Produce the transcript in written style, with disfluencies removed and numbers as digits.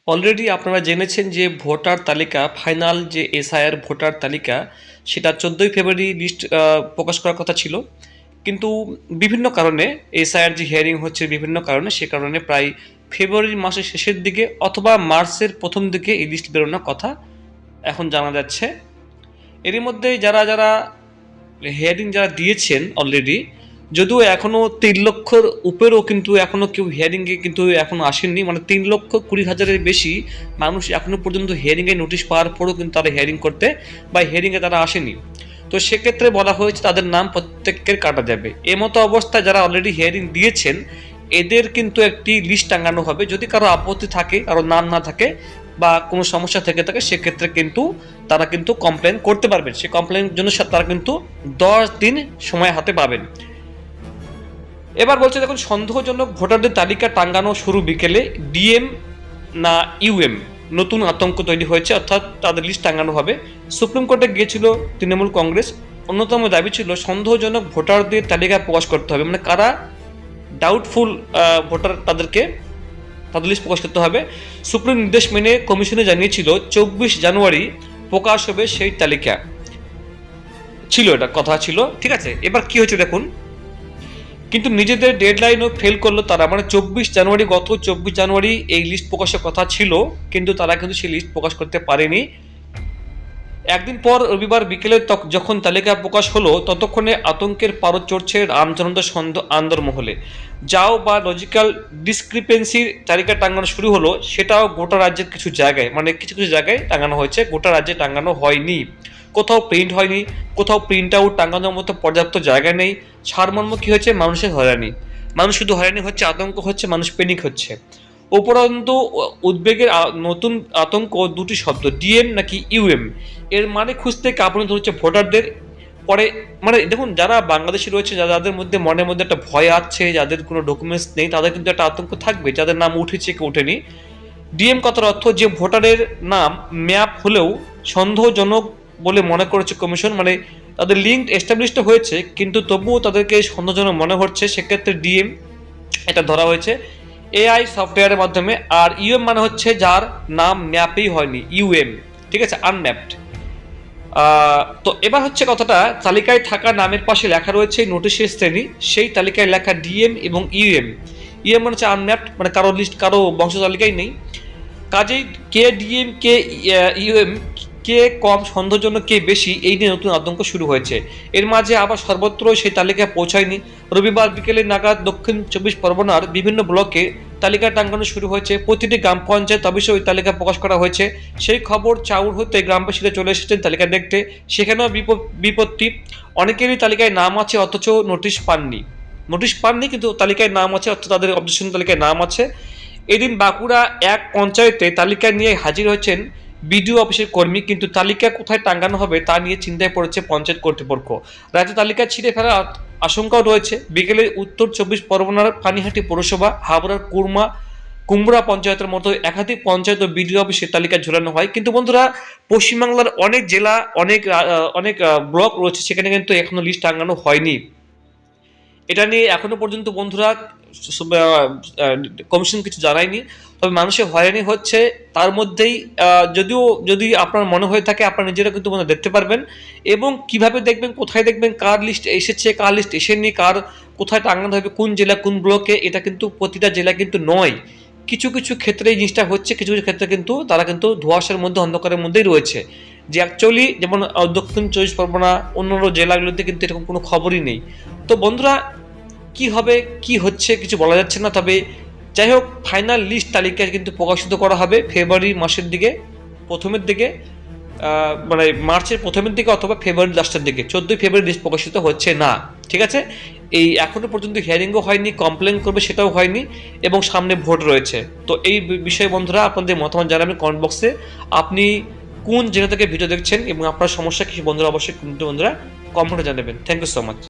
Already আপনারা জেনেছেন যে ভোটার তালিকা ফাইনাল যে এসআইআর ভোটার তালিকা সেটা 14ই ফেব্রুয়ারি লিস্ট প্রকাশ করার কথা ছিল, কিন্তু বিভিন্ন কারণে এসআইআর যে হিয়ারিং হচ্ছে বিভিন্ন কারণে, সে কারণে প্রায় ফেব্রুয়ারি মাসের শেষের দিকে অথবা মার্চের প্রথম দিকে এই লিস্ট বেরোনোর কথা এখন জানা যাচ্ছে। এরই মধ্যে যারা যারা হিয়ারিং যারা দিয়েছেন অলরেডি, যদিও এখনও 3 লক্ষর উপরেও কিন্তু এখনও কেউ হিয়ারিংয়ে কিন্তু এখনও আসেননি, মানে 3,20,000-এর বেশি মানুষ এখনও পর্যন্ত হিয়ারিংয়ে নোটিশ পাওয়ার পরেও কিন্তু তারা হিয়ারিং করতে বা হিয়ারিংয়ে তারা আসেনি। তো সেক্ষেত্রে বলা হয়েছে তাদের নাম প্রত্যেকের কাটা যাবে। এমতো অবস্থায় যারা অলরেডি হিয়ারিং দিয়েছেন এদের কিন্তু একটি লিস্ট টাঙানো হবে। যদি কারো আপত্তি থাকে, কারো নাম না থাকে বা কোনো সমস্যা থেকে থাকে, সেক্ষেত্রে কিন্তু তারা কিন্তু কমপ্লেন করতে পারবেন। সেই কমপ্লেনের জন্য তারা কিন্তু 10 দিন সময় হাতে পাবেন। এবার বলছে দেখুন, সন্দেহজনক ভোটারদের তালিকা টাঙ্গানো শুরু বিকেলে, ডিএম না ইউএম নতুন আতঙ্ক তৈরি হয়েছে, অর্থাৎ তাদের লিস্ট টাঙ্গানো হবে। সুপ্রিম কোর্টে গিয়েছিল তৃণমূল কংগ্রেস, অন্যতম দাবি ছিল সন্দেহজনক ভোটারদের তালিকা প্রকাশ করতে হবে, মানে কারা ডাউটফুল ভোটার তাদের লিস্ট প্রকাশ করতে হবে। সুপ্রিম নির্দেশ মেনে কমিশনে জানিয়েছিল 24 জানুয়ারি প্রকাশ হবে সেই তালিকা ছিল, এটা কথা ছিল, ঠিক আছে। এবার কি হয়েছে দেখুন, কিন্তু নিজেদের ডেডলাইনও ফেল করলো তারা, মানে 24 জানুয়ারি, গত 24 জানুয়ারি এই লিস্ট প্রকাশের কথা ছিল, কিন্তু তারা কিন্তু সেই লিস্ট প্রকাশ করতে পারেনি। একদিন পর রবিবার বিকেলে যখন তালিকা প্রকাশ হলো, ততক্ষণে আতঙ্কের পারদ চড়ছে রামচন্দ্র আন্দরমহলে। যাও বা লজিক্যাল ডিসক্রিপেন্সির তালিকা টাঙানো শুরু হলো, সেটাও গোটা রাজ্যের কিছু জায়গায়, মানে কিছু কিছু জায়গায় টাঙানো হয়েছে, গোটা রাজ্যে টাঙানো হয়নি। কোথাও প্রিন্ট হয়নি, কোথাও প্রিন্ট আউট টাঙানোর মতো পর্যাপ্ত জায়গা নেই। সারমর্ম কি হচ্ছে, মানুষের হয়রানি, মানুষ শুধু হয়রানি হচ্ছে, আতঙ্ক হচ্ছে, মানুষ প্যানিক হচ্ছে। উপরন্তু উদ্বেগের নতুন আতঙ্ক, দুটি শব্দ ডিএম নাকি ইউএম, এর মানে খুঁজতে কাঁপুনি ধরছে ভোটারদের। পরে মানে দেখুন, যারা বাংলাদেশি রয়েছে, যাদের মধ্যে মনের মধ্যে একটা ভয় আছে, যাদের কোনো ডকুমেন্টস নেই, তাদের কিন্তু একটা আতঙ্ক থাকবে, যাদের নাম উঠেছে কেউ ওঠেনি। ডিএম কথার অর্থ যে ভোটারের নাম ম্যাপ হলেও সন্দেহজনক বলে মনে করেছে কমিশন, মানে তাদের লিঙ্ক এস্টাবলিশড হয়েছে কিন্তু তবুও তাদেরকে সন্দেহজনক মনে হচ্ছে, সেক্ষেত্রে ডিএম এটা ধরা হয়েছে এআই সফটওয়্যারের মাধ্যমে। আর ইউএম মানে হচ্ছে যার নাম ম্যাপেই হয়নি, ইউএম, ঠিক আছে, আনম্যাপড। তো এবার হচ্ছে কথাটা, তালিকায় থাকা নামের পাশে লেখা রয়েছে নোটিশের শ্রেণী, সেই তালিকায় লেখা ডিএম এবং ইউএম। ইউএম মানে হচ্ছে আনম্যাপড, মানে কারো লিস্ট, কারো বংশ তালিকায় নেই। কাজেই কে ডিএম, কে ইউএম, কে কম সন্দেহজনক, কে বেশি, এই নিয়ে নতুন আতঙ্ক শুরু হয়েছে। এর মাঝে আবার সর্বত্র সেই তালিকা পৌঁছায়নি। রবিবার বিকেলে নাগাদ দক্ষিণ 24 পরগনার বিভিন্ন ব্লকে তালিকা টাঙ্গানো শুরু হয়েছে। প্রতিটি গ্রাম পঞ্চায়েত অফিসে ওই তালিকা প্রকাশ করা হয়েছে। সেই খবর চাউর হতে গ্রামবাসীরা চলে এসেছেন তালিকা দেখতে। সেখানেও বিপত্তি, অনেকেরই তালিকায় নাম আছে অথচ নোটিশ পাননি, কিন্তু তালিকায় নাম আছে, অর্থাৎ তাদের অবজেকশন তালিকায় নাম আছে। এদিন বাঁকুড়া এক পঞ্চায়েতে তালিকা নিয়ে হাজির হয়েছেন বিডিও অফিসের কর্মী, কিন্তু তালিকা কোথায় টাঙ্গানো হবে তা নিয়ে চিন্তায় পড়েছে পঞ্চায়েত কর্তৃপক্ষ। রাজ্য তালিকা ছিঁড়ে ফেলার আশঙ্কাও রয়েছে। বিকেলে উত্তর 24 পরগনার পানিহাটি পৌরসভা, হাবড়ার কুমড়া পঞ্চায়েতের মতো একাধিক পঞ্চায়েত ও বিডিও অফিসে তালিকা ঝোলানো হয়। কিন্তু বন্ধুরা, পশ্চিমবাংলার অনেক জেলা, অনেক ব্লক রয়েছে, সেখানে কিন্তু এখনো লিস্ট টাঙ্গানো হয়নি। এটা নিয়ে এখনো পর্যন্ত বন্ধুরা কমিশন কিছু জানায়নি, তবে মানুষের হয়রানি হচ্ছে। তার মধ্যেই যদি আপনার মনে হয়ে থাকে, আপনারা নিজেরা কিন্তু দেখতে পারবেন, এবং কিভাবে দেখবেন, কোথায় দেখবেন, কার লিস্ট এসেছে, কার লিস্ট এসেনি, কার কোথায় টাঙানো হবে, কোন জেলা কোন ব্লকে, এটা কিন্তু প্রতিটা জেলা কিন্তু নয়। কিছু কিছু ক্ষেত্রে এই জিনিসটা হচ্ছে, কিছু কিছু ক্ষেত্রে কিন্তু তারা কিন্তু ধোঁয়াশার মধ্যে, অন্ধকারের মধ্যেই রয়েছে, যে অ্যাকচুয়ালি যেমন দক্ষিণ 24 পরগনা, অন্যান্য জেলাগুলোতে কিন্তু এরকম কোনো খবরই নেই। তো বন্ধুরা, কি হবে কি হচ্ছে কিছু বলা যাচ্ছে না, তবে যাই হোক, ফাইনাল লিস্ট তালিকা কিন্তু প্রকাশিত করা হবে ফেব্রুয়ারি মাসের দিকে, প্রথমের দিকে, মানে মার্চের প্রথমের দিকে অথবা ফেব্রুয়ারি লাস্টের দিকে। 14 ফেব্রুয়ারি লিস্ট প্রকাশিত হচ্ছে না, ঠিক আছে। এই এখনো পর্যন্ত হিয়ারিংও হয়নি, কমপ্লেন করবে সেটাও হয়নি, এবং সামনে ভোট রয়েছে। তো এই বিষয়ে বন্ধুরা আপনাদের মতামত জানাবেন কমেন্ট বক্সে। আপনি কোন জেলা থেকে ভিডিও দেখছেন এবং আপনার সমস্যা কি বন্ধুরা, অবশ্যই বন্ধুরা কমেন্টে জানাবেন। Thank you so much.